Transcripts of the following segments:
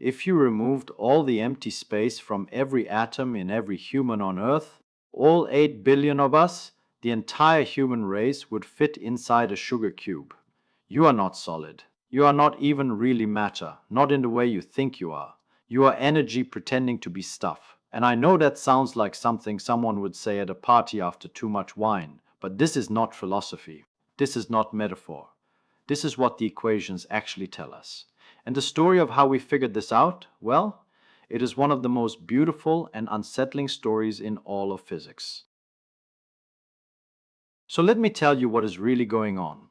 If you removed all the empty space from every atom in every human on Earth, all 8 billion of us, the entire human race would fit inside a sugar cube. You are not solid. You are not even really matter, not in the way you think you are. You are energy pretending to be stuff. And I know that sounds like something someone would say at a party after too much wine, but this is not philosophy. This is not metaphor. This is what the equations actually tell us. And the story of how we figured this out, well, it is one of the most beautiful and unsettling stories in all of physics. So let me tell you what is really going on.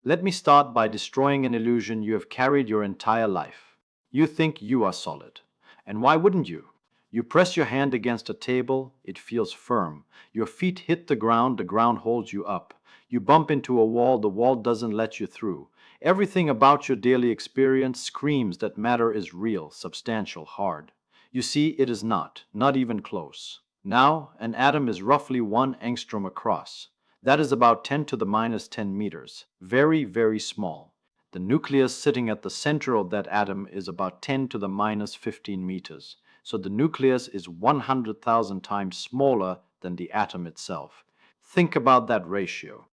Let me start by destroying an illusion you have carried your entire life. You think you are solid. And why wouldn't you? You press your hand against a table, it feels firm. Your feet hit the ground holds you up. You bump into a wall, the wall doesn't let you through. Everything about your daily experience screams that matter is real, substantial, hard. You see, it is not even close. Now, an atom is roughly 1 angstrom across. That is about 10 to the minus 10 meters. Very, very small. The nucleus sitting at the center of that atom is about 10 to the minus 15 meters. So the nucleus is 100,000 times smaller than the atom itself. Think about that ratio.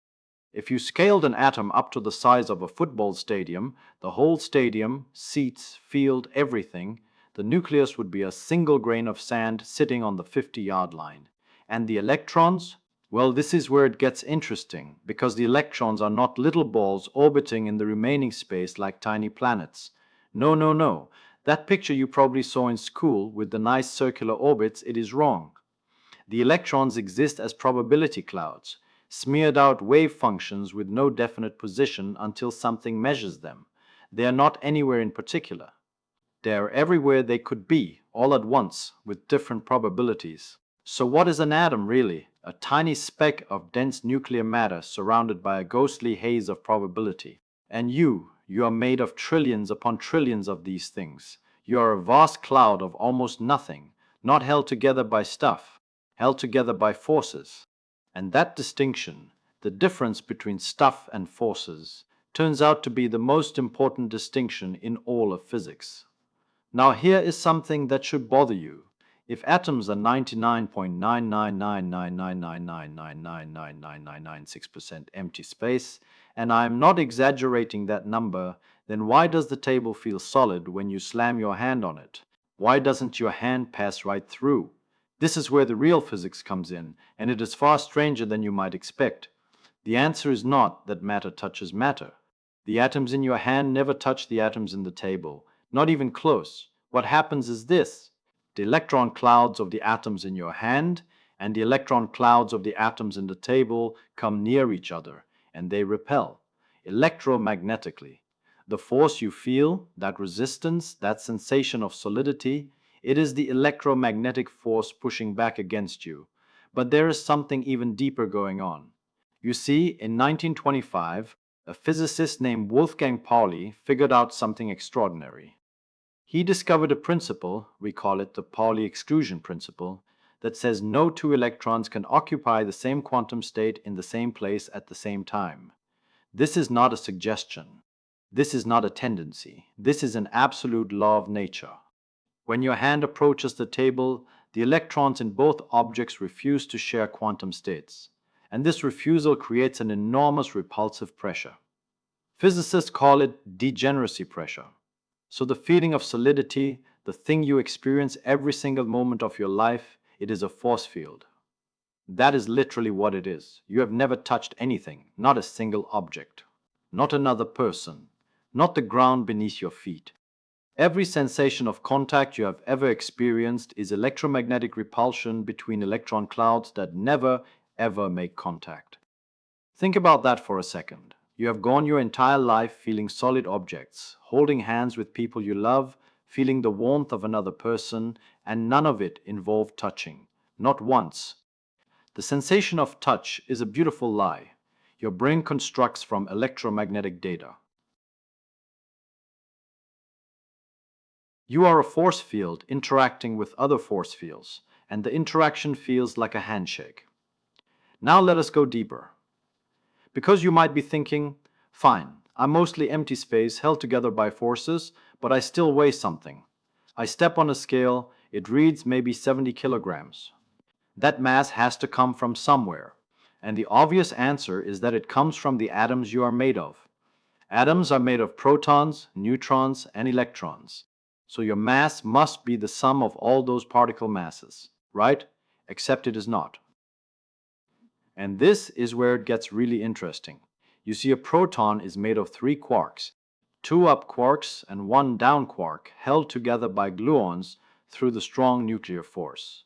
If you scaled an atom up to the size of a football stadium, the whole stadium, seats, field, everything, the nucleus would be a single grain of sand sitting on the 50-yard line. And the electrons? Well, this is where it gets interesting, because the electrons are not little balls orbiting in the remaining space like tiny planets. No, no, no. That picture you probably saw in school with the nice circular orbits, it is wrong. The electrons exist as probability clouds, smeared out wave functions with no definite position until something measures them. They are not anywhere in particular. They are everywhere they could be, all at once, with different probabilities. So what is an atom really? A tiny speck of dense nuclear matter surrounded by a ghostly haze of probability. And you are made of trillions upon trillions of these things. You are a vast cloud of almost nothing, not held together by stuff, held together by forces. And that distinction, the difference between stuff and forces, turns out to be the most important distinction in all of physics. Now here is something that should bother you. If atoms are 99.999999999999996% empty space, and I am not exaggerating that number, then why does the table feel solid when you slam your hand on it? Why doesn't your hand pass right through? This is where the real physics comes in, and it is far stranger than you might expect. The answer is not that matter touches matter. The atoms in your hand never touch the atoms in the table, not even close. What happens is this. The electron clouds of the atoms in your hand and the electron clouds of the atoms in the table come near each other, and they repel, electromagnetically. The force you feel, that resistance, that sensation of solidity, it is the electromagnetic force pushing back against you. But there is something even deeper going on. You see, in 1925, a physicist named Wolfgang Pauli figured out something extraordinary. He discovered a principle, we call it the Pauli exclusion principle, that says no two electrons can occupy the same quantum state in the same place at the same time. This is not a suggestion. This is not a tendency. This is an absolute law of nature. When your hand approaches the table, the electrons in both objects refuse to share quantum states, and this refusal creates an enormous repulsive pressure. Physicists call it degeneracy pressure. So the feeling of solidity, the thing you experience every single moment of your life, it is a force field. That is literally what it is. You have never touched anything, not a single object, not another person, not the ground beneath your feet. Every sensation of contact you have ever experienced is electromagnetic repulsion between electron clouds that never, ever make contact. Think about that for a second. You have gone your entire life feeling solid objects, holding hands with people you love, feeling the warmth of another person, and none of it involved touching. Not once. The sensation of touch is a beautiful lie. Your brain constructs from electromagnetic data. You are a force field interacting with other force fields, and the interaction feels like a handshake. Now let us go deeper. Because you might be thinking, fine, I'm mostly empty space held together by forces, but I still weigh something. I step on a scale, it reads maybe 70 kilograms. That mass has to come from somewhere. And the obvious answer is that it comes from the atoms you are made of. Atoms are made of protons, neutrons, and electrons. So your mass must be the sum of all those particle masses, right? Except it is not. And this is where it gets really interesting. You see, a proton is made of three quarks, two up quarks and one down quark held together by gluons through the strong nuclear force.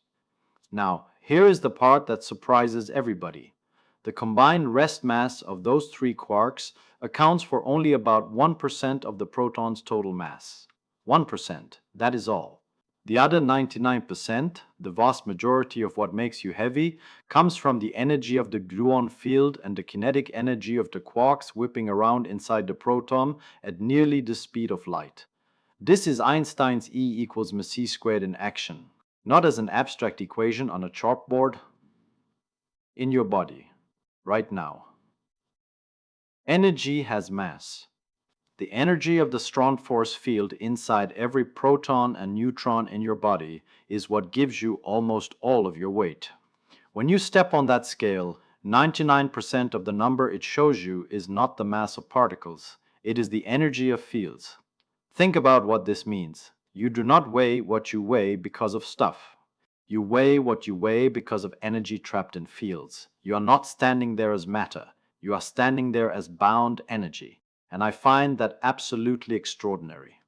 Now, here is the part that surprises everybody. The combined rest mass of those three quarks accounts for only about 1% of the proton's total mass. 1%, that is all. The other 99%, the vast majority of what makes you heavy, comes from the energy of the gluon field and the kinetic energy of the quarks whipping around inside the proton at nearly the speed of light. This is Einstein's E equals mc squared in action, not as an abstract equation on a chalkboard, in your body, right now. Energy has mass. The energy of the strong force field inside every proton and neutron in your body is what gives you almost all of your weight. When you step on that scale, 99% of the number it shows you is not the mass of particles, it is the energy of fields. Think about what this means. You do not weigh what you weigh because of stuff. You weigh what you weigh because of energy trapped in fields. You are not standing there as matter. You are standing there as bound energy. And I find that absolutely extraordinary.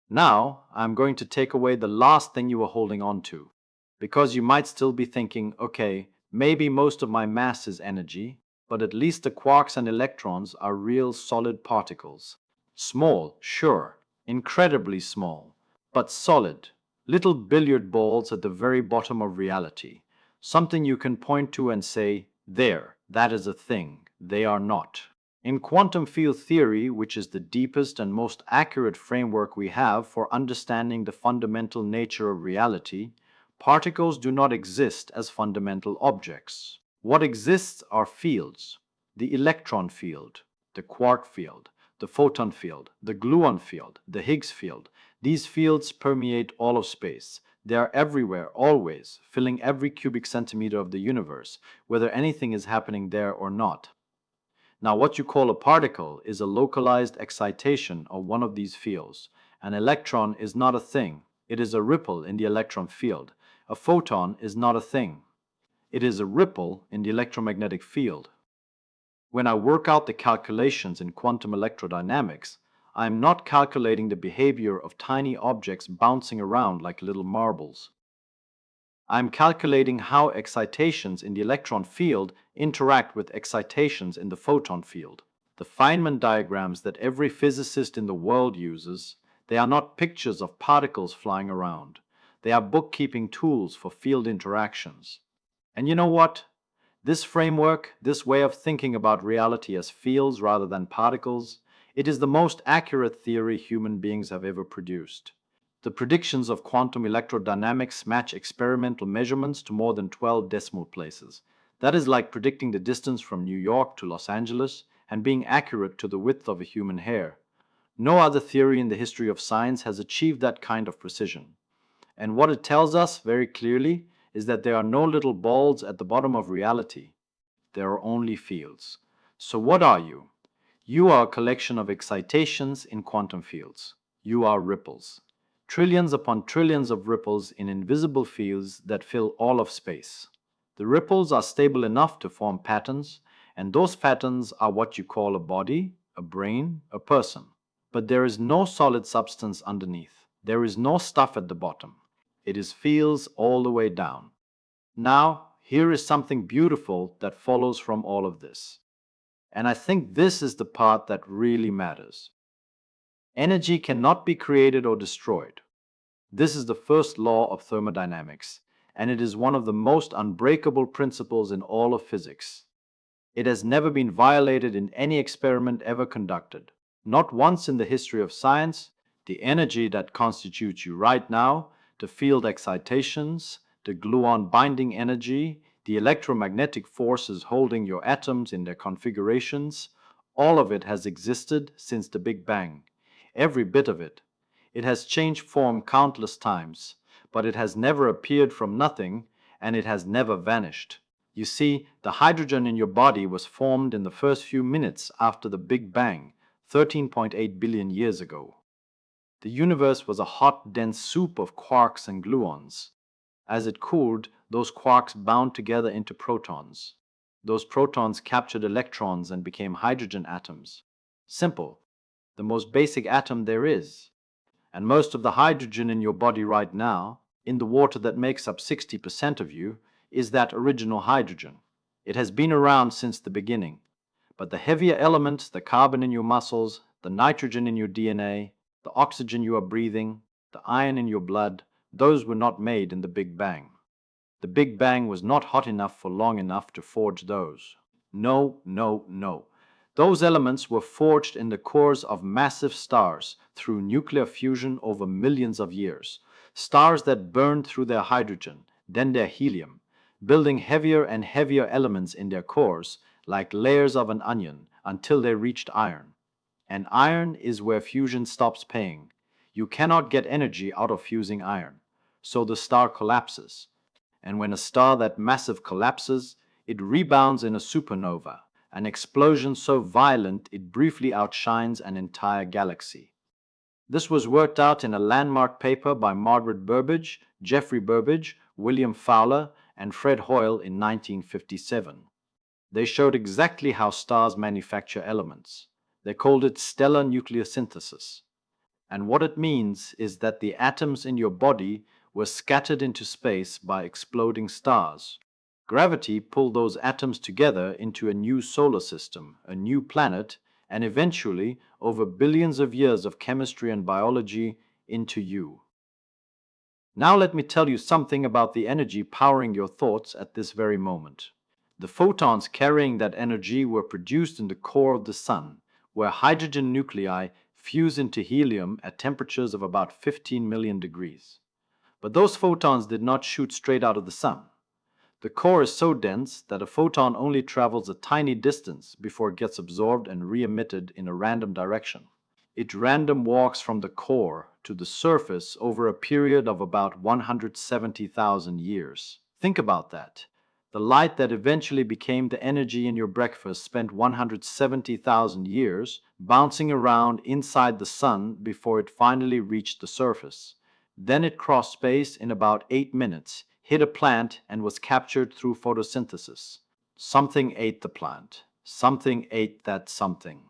Now, I'm going to take away the last thing you were holding on to. Because you might still be thinking, okay, maybe most of my mass is energy, but at least the quarks and electrons are real solid particles. Small, sure, incredibly small, but solid. Little billiard balls at the very bottom of reality. Something you can point to and say, there, that is a thing. They are not. In quantum field theory, which is the deepest and most accurate framework we have for understanding the fundamental nature of reality, particles do not exist as fundamental objects. What exists are fields: the electron field, the quark field, the photon field, the gluon field, the Higgs field. These fields permeate all of space. They are everywhere, always, filling every cubic centimeter of the universe, whether anything is happening there or not. Now, what you call a particle is a localized excitation of one of these fields. An electron is not a thing. It is a ripple in the electron field. A photon is not a thing. It is a ripple in the electromagnetic field. When I work out the calculations in quantum electrodynamics, I am not calculating the behavior of tiny objects bouncing around like little marbles. I am calculating how excitations in the electron field interact with excitations in the photon field. The Feynman diagrams that every physicist in the world uses, they are not pictures of particles flying around. They are bookkeeping tools for field interactions. And you know what? This framework, this way of thinking about reality as fields rather than particles, it is the most accurate theory human beings have ever produced. The predictions of quantum electrodynamics match experimental measurements to more than 12 decimal places. That is like predicting the distance from New York to Los Angeles and being accurate to the width of a human hair. No other theory in the history of science has achieved that kind of precision. And what it tells us very clearly is that there are no little balls at the bottom of reality. There are only fields. So what are you? You are a collection of excitations in quantum fields. You are ripples. Trillions upon trillions of ripples in invisible fields that fill all of space. The ripples are stable enough to form patterns, and those patterns are what you call a body, a brain, a person. But there is no solid substance underneath. There is no stuff at the bottom. It is fields all the way down. Now, here is something beautiful that follows from all of this. And I think this is the part that really matters. Energy cannot be created or destroyed. This is the first law of thermodynamics, and it is one of the most unbreakable principles in all of physics. It has never been violated in any experiment ever conducted. Not once in the history of science. The energy that constitutes you right now, the field excitations, the gluon binding energy, the electromagnetic forces holding your atoms in their configurations, all of it has existed since the Big Bang. Every bit of it. It has changed form countless times, but it has never appeared from nothing, and it has never vanished. You see, the hydrogen in your body was formed in the first few minutes after the Big Bang, 13.8 billion years ago. The universe was a hot, dense soup of quarks and gluons. As it cooled, those quarks bound together into protons. Those protons captured electrons and became hydrogen atoms. Simple, the most basic atom there is. And most of the hydrogen in your body right now, in the water that makes up 60% of you, is that original hydrogen. It has been around since the beginning. But the heavier elements, the carbon in your muscles, the nitrogen in your DNA, the oxygen you are breathing, the iron in your blood, those were not made in the Big Bang. The Big Bang was not hot enough for long enough to forge those. No, no, no. Those elements were forged in the cores of massive stars through nuclear fusion over millions of years. Stars that burned through their hydrogen, then their helium, building heavier and heavier elements in their cores, like layers of an onion, until they reached iron. And iron is where fusion stops paying. You cannot get energy out of fusing iron. So the star collapses. And when a star that massive collapses, it rebounds in a supernova, an explosion so violent it briefly outshines an entire galaxy. This was worked out in a landmark paper by Margaret Burbidge, Geoffrey Burbidge, William Fowler, and Fred Hoyle in 1957. They showed exactly how stars manufacture elements. They called it stellar nucleosynthesis. And what it means is that the atoms in your body were scattered into space by exploding stars. Gravity pulled those atoms together into a new solar system, a new planet, and eventually, over billions of years of chemistry and biology, into you. Now let me tell you something about the energy powering your thoughts at this very moment. The photons carrying that energy were produced in the core of the Sun, where hydrogen nuclei fuse into helium at temperatures of about 15 million degrees. But those photons did not shoot straight out of the Sun. The core is so dense that a photon only travels a tiny distance before it gets absorbed and re-emitted in a random direction. It random walks from the core to the surface over a period of about 170,000 years. Think about that. The light that eventually became the energy in your breakfast spent 170,000 years bouncing around inside the Sun before it finally reached the surface. Then it crossed space in about 8 minutes, hit a plant, and was captured through photosynthesis. Something ate the plant. Something ate that something.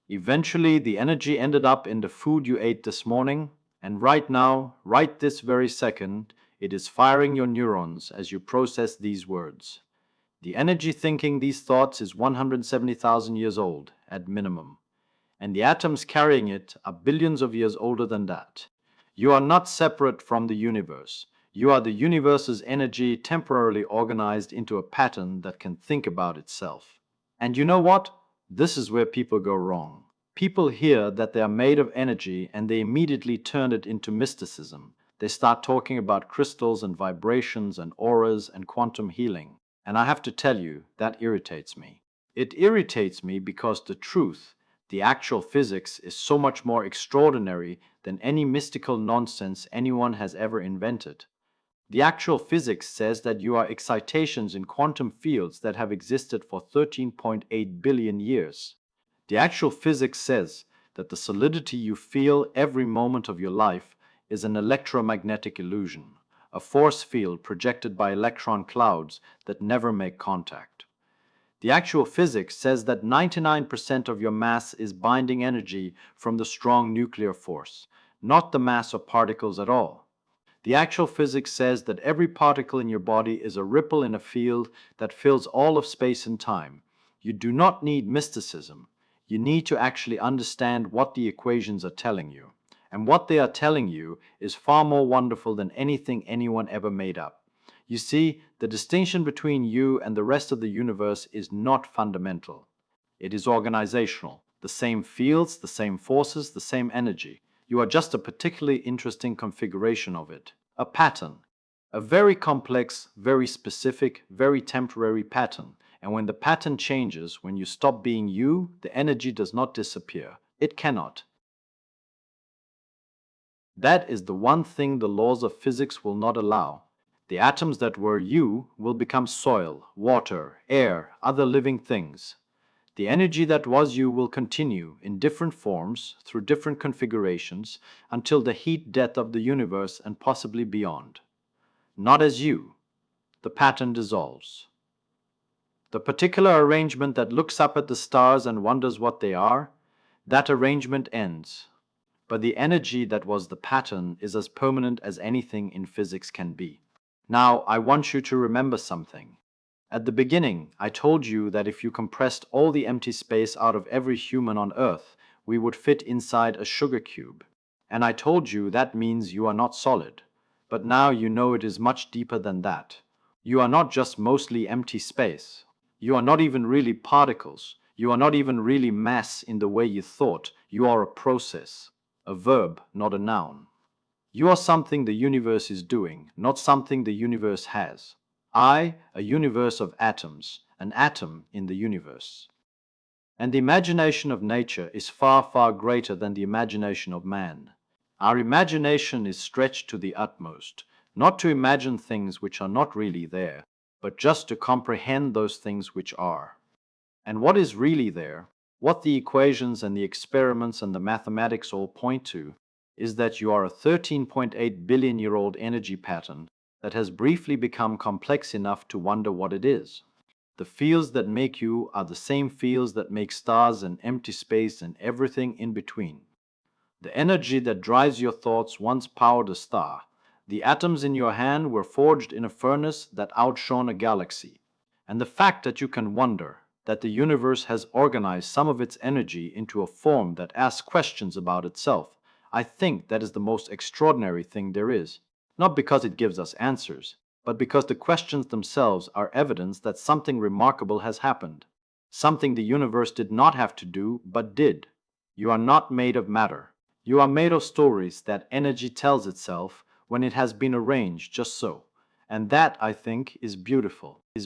Eventually, the energy ended up in the food you ate this morning, and right now, right this very second, it is firing your neurons as you process these words. The energy thinking these thoughts is 170,000 years old, at minimum, and the atoms carrying it are billions of years older than that. You are not separate from the universe. You are the universe's energy temporarily organized into a pattern that can think about itself. And you know what? This is where people go wrong. People hear that they are made of energy and they immediately turn it into mysticism. They start talking about crystals and vibrations and auras and quantum healing. And I have to tell you, that irritates me. It irritates me because the truth, the actual physics, is so much more extraordinary than any mystical nonsense anyone has ever invented. The actual physics says that you are excitations in quantum fields that have existed for 13.8 billion years. The actual physics says that the solidity you feel every moment of your life is an electromagnetic illusion, a force field projected by electron clouds that never make contact. The actual physics says that 99% of your mass is binding energy from the strong nuclear force, not the mass of particles at all. The actual physics says that every particle in your body is a ripple in a field that fills all of space and time. You do not need mysticism. You need to actually understand what the equations are telling you. And what they are telling you is far more wonderful than anything anyone ever made up. You see, the distinction between you and the rest of the universe is not fundamental. It is organizational. The same fields, the same forces, the same energy. You are just a particularly interesting configuration of it. A pattern. A very complex, very specific, very temporary pattern. And when the pattern changes, when you stop being you, the energy does not disappear. It cannot. That is the one thing the laws of physics will not allow. The atoms that were you will become soil, water, air, other living things. The energy that was you will continue in different forms through different configurations until the heat death of the universe and possibly beyond. Not as you. The pattern dissolves. The particular arrangement that looks up at the stars and wonders what they are, that arrangement ends. But the energy that was the pattern is as permanent as anything in physics can be. Now, I want you to remember something. At the beginning, I told you that if you compressed all the empty space out of every human on Earth, we would fit inside a sugar cube. And I told you that means you are not solid. But now you know it is much deeper than that. You are not just mostly empty space. You are not even really particles. You are not even really mass in the way you thought. You are a process, a verb, not a noun. You are something the universe is doing, not something the universe has. I, a universe of atoms, an atom in the universe. And the imagination of nature is far, far greater than the imagination of man. Our imagination is stretched to the utmost, not to imagine things which are not really there, but just to comprehend those things which are. And what is really there, what the equations and the experiments and the mathematics all point to, is that you are a 13.8 billion-year-old energy pattern that has briefly become complex enough to wonder what it is. The fields that make you are the same fields that make stars and empty space and everything in between. The energy that drives your thoughts once powered a star. The atoms in your hand were forged in a furnace that outshone a galaxy. And the fact that you can wonder, that the universe has organized some of its energy into a form that asks questions about itself, I think that is the most extraordinary thing there is. Not because it gives us answers, but because the questions themselves are evidence that something remarkable has happened. Something the universe did not have to do, but did. You are not made of matter. You are made of stories that energy tells itself when it has been arranged just so. And that, I think, is beautiful.